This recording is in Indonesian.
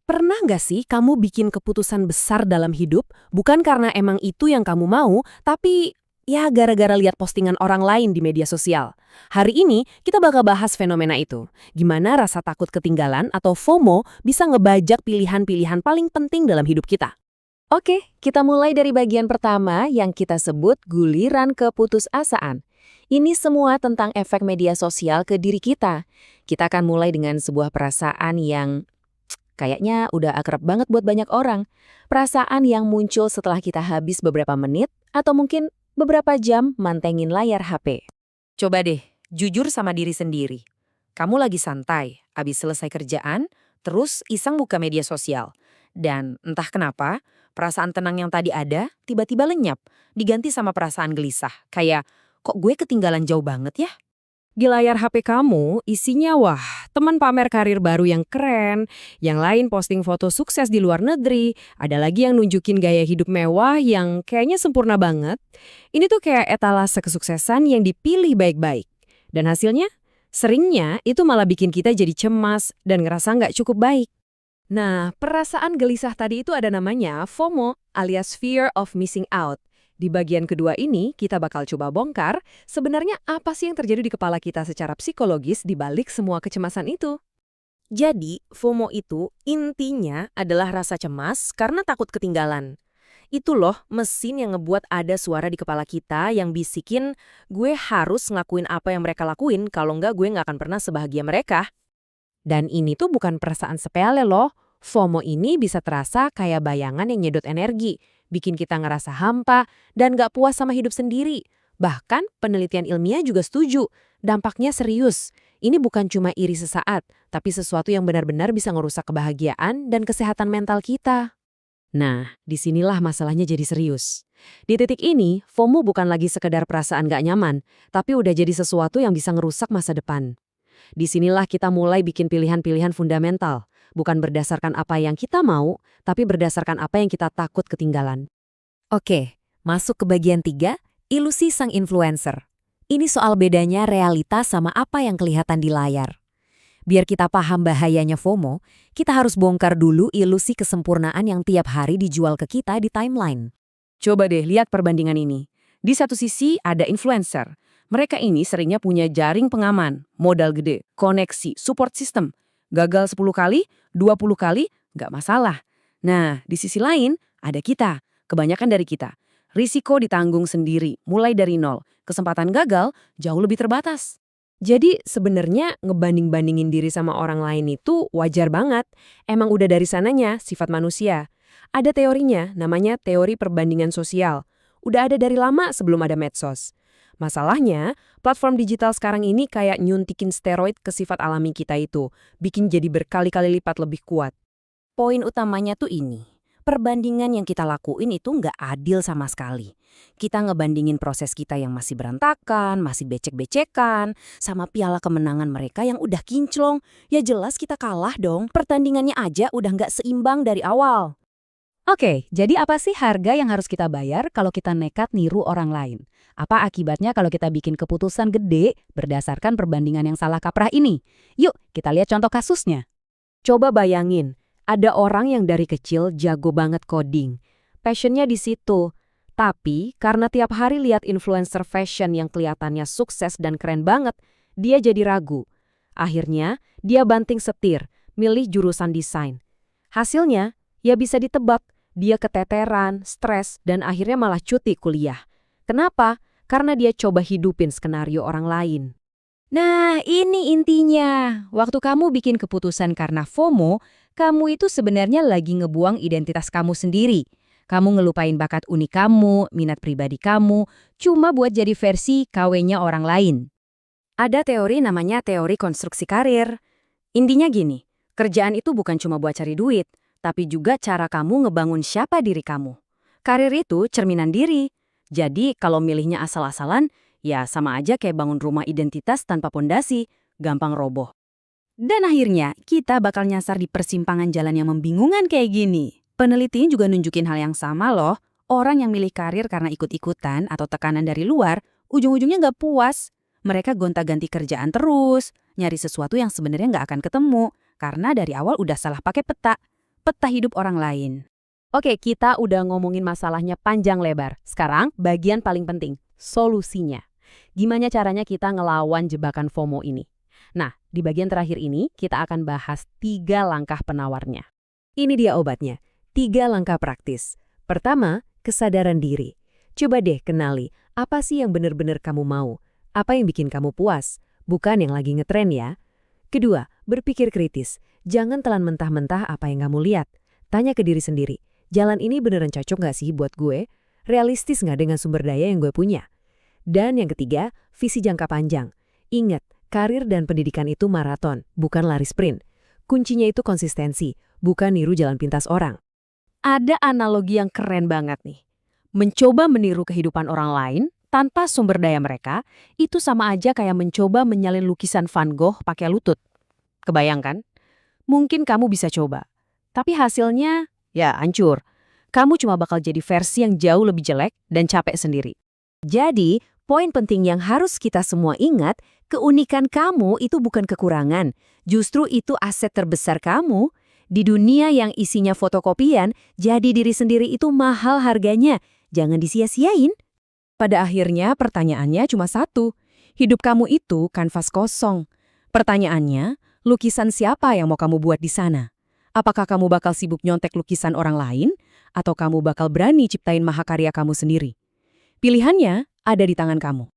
Pernah nggak sih kamu bikin keputusan besar dalam hidup, bukan karena emang itu yang kamu mau, tapi ya gara-gara lihat postingan orang lain di media sosial? Hari ini kita bakal bahas fenomena itu. Gimana rasa takut ketinggalan atau FOMO bisa ngebajak pilihan-pilihan paling penting dalam hidup kita? Oke, kita mulai dari bagian pertama yang kita sebut guliran keputusasaan. Ini semua tentang efek media sosial ke diri kita. Kita akan mulai dengan sebuah perasaan yang kayaknya udah akrab banget buat banyak orang. Perasaan yang muncul setelah kita habis beberapa menit atau mungkin beberapa jam mantengin layar HP. Coba deh, jujur sama diri sendiri. Kamu lagi santai, habis selesai kerjaan, terus iseng buka media sosial. Dan entah kenapa, perasaan tenang yang tadi ada tiba-tiba lenyap, diganti sama perasaan gelisah. Kayak, kok gue ketinggalan jauh banget ya? Di layar HP kamu, isinya wah, teman pamer karir baru yang keren, yang lain posting foto sukses di luar negeri, ada lagi yang nunjukin gaya hidup mewah yang kayaknya sempurna banget. Ini tuh kayak etalase kesuksesan yang dipilih baik-baik. Dan hasilnya, seringnya itu malah bikin kita jadi cemas dan ngerasa nggak cukup baik. Nah, perasaan gelisah tadi itu ada namanya FOMO alias Fear of Missing Out. Di bagian kedua ini, kita bakal coba bongkar sebenarnya apa sih yang terjadi di kepala kita secara psikologis di balik semua kecemasan itu. Jadi, FOMO itu intinya adalah rasa cemas karena takut ketinggalan. Itu loh mesin yang ngebuat ada suara di kepala kita yang bisikin, gue harus ngelakuin apa yang mereka lakuin, kalau nggak gue nggak akan pernah sebahagia mereka. Dan ini tuh bukan perasaan sepele loh. FOMO ini bisa terasa kayak bayangan yang nyedot energi, bikin kita ngerasa hampa dan gak puas sama hidup sendiri. Bahkan penelitian ilmiah juga setuju, dampaknya serius. Ini bukan cuma iri sesaat, tapi sesuatu yang benar-benar bisa ngerusak kebahagiaan dan kesehatan mental kita. Nah, disinilah masalahnya jadi serius. Di titik ini, FOMO bukan lagi sekedar perasaan gak nyaman, tapi udah jadi sesuatu yang bisa ngerusak masa depan. Disinilah kita mulai bikin pilihan-pilihan fundamental, bukan berdasarkan apa yang kita mau, tapi berdasarkan apa yang kita takut ketinggalan. Oke, masuk ke bagian 3, ilusi sang influencer. Ini soal bedanya realitas sama apa yang kelihatan di layar. Biar kita paham bahayanya FOMO, kita harus bongkar dulu ilusi kesempurnaan yang tiap hari dijual ke kita di timeline. Coba deh lihat perbandingan ini. Di satu sisi ada influencer. Mereka ini seringnya punya jaring pengaman, modal gede, koneksi, support system. Gagal 10 kali, 20 kali, nggak masalah. Nah, di sisi lain ada kita, kebanyakan dari kita. Risiko ditanggung sendiri, mulai dari nol. Kesempatan gagal jauh lebih terbatas. Jadi sebenarnya ngebanding-bandingin diri sama orang lain itu wajar banget. Emang udah dari sananya sifat manusia. Ada teorinya, namanya teori perbandingan sosial. Udah ada dari lama sebelum ada medsos. Masalahnya, platform digital sekarang ini kayak nyuntikin steroid ke sifat alami kita itu, bikin jadi berkali-kali lipat lebih kuat. Poin utamanya tuh ini, perbandingan yang kita lakuin itu nggak adil sama sekali. Kita ngebandingin proses kita yang masih berantakan, masih becek-becekan, sama piala kemenangan mereka yang udah kinclong. Ya jelas kita kalah dong, pertandingannya aja udah nggak seimbang dari awal. Oke, jadi apa sih harga yang harus kita bayar kalau kita nekat niru orang lain? Apa akibatnya kalau kita bikin keputusan gede berdasarkan perbandingan yang salah kaprah ini? Yuk, kita lihat contoh kasusnya. Coba bayangin, ada orang yang dari kecil jago banget coding. Passionnya di situ. Tapi karena tiap hari lihat influencer fashion yang kelihatannya sukses dan keren banget, dia jadi ragu. Akhirnya, dia banting setir, milih jurusan desain. Hasilnya, ya bisa ditebak, dia keteteran, stres, dan akhirnya malah cuti kuliah. Kenapa? Karena dia coba hidupin skenario orang lain. Nah, ini intinya. Waktu kamu bikin keputusan karena FOMO, kamu itu sebenarnya lagi ngebuang identitas kamu sendiri. Kamu ngelupain bakat unik kamu, minat pribadi kamu, cuma buat jadi versi KW-nya orang lain. Ada teori namanya teori konstruksi karir. Intinya gini, kerjaan itu bukan cuma buat cari duit, tapi juga cara kamu ngebangun siapa diri kamu. Karir itu cerminan diri. Jadi kalau milihnya asal-asalan, ya sama aja kayak bangun rumah identitas tanpa pondasi, gampang roboh. Dan akhirnya kita bakal nyasar di persimpangan jalan yang membingungkan kayak gini. Peneliti juga nunjukin hal yang sama loh. Orang yang milih karir karena ikut-ikutan atau tekanan dari luar, ujung-ujungnya nggak puas. Mereka gonta-ganti kerjaan terus, nyari sesuatu yang sebenarnya nggak akan ketemu, karena dari awal udah salah pakai peta. peta hidup orang lain. Oke, kita udah ngomongin masalahnya panjang lebar. Sekarang, bagian paling penting, solusinya. Gimana caranya kita ngelawan jebakan FOMO ini? Nah, di bagian terakhir ini, kita akan bahas 3 langkah penawarnya. Ini dia obatnya, 3 langkah praktis. Pertama, kesadaran diri. Coba deh kenali, apa sih yang benar-benar kamu mau? Apa yang bikin kamu puas? Bukan yang lagi ngetren ya. Kedua, berpikir kritis. Jangan telan mentah-mentah apa yang kamu lihat. Tanya ke diri sendiri, jalan ini beneran cocok nggak sih buat gue? Realistis nggak dengan sumber daya yang gue punya? Dan yang ketiga, visi jangka panjang. Ingat, karir dan pendidikan itu maraton, bukan lari sprint. Kuncinya itu konsistensi, bukan niru jalan pintas orang. Ada analogi yang keren banget nih. Mencoba meniru kehidupan orang lain tanpa sumber daya mereka, itu sama aja kayak mencoba menyalin lukisan Van Gogh pakai lutut. Kebayangkan? Mungkin kamu bisa coba. Tapi hasilnya, ya hancur. Kamu cuma bakal jadi versi yang jauh lebih jelek dan capek sendiri. Jadi, poin penting yang harus kita semua ingat, keunikan kamu itu bukan kekurangan. Justru itu aset terbesar kamu. Di dunia yang isinya fotokopian, jadi diri sendiri itu mahal harganya. Jangan disia-siain. Pada akhirnya pertanyaannya cuma satu. Hidup kamu itu kanvas kosong. Pertanyaannya, lukisan siapa yang mau kamu buat di sana? Apakah kamu bakal sibuk nyontek lukisan orang lain? Atau kamu bakal berani ciptain mahakarya kamu sendiri? Pilihannya ada di tangan kamu.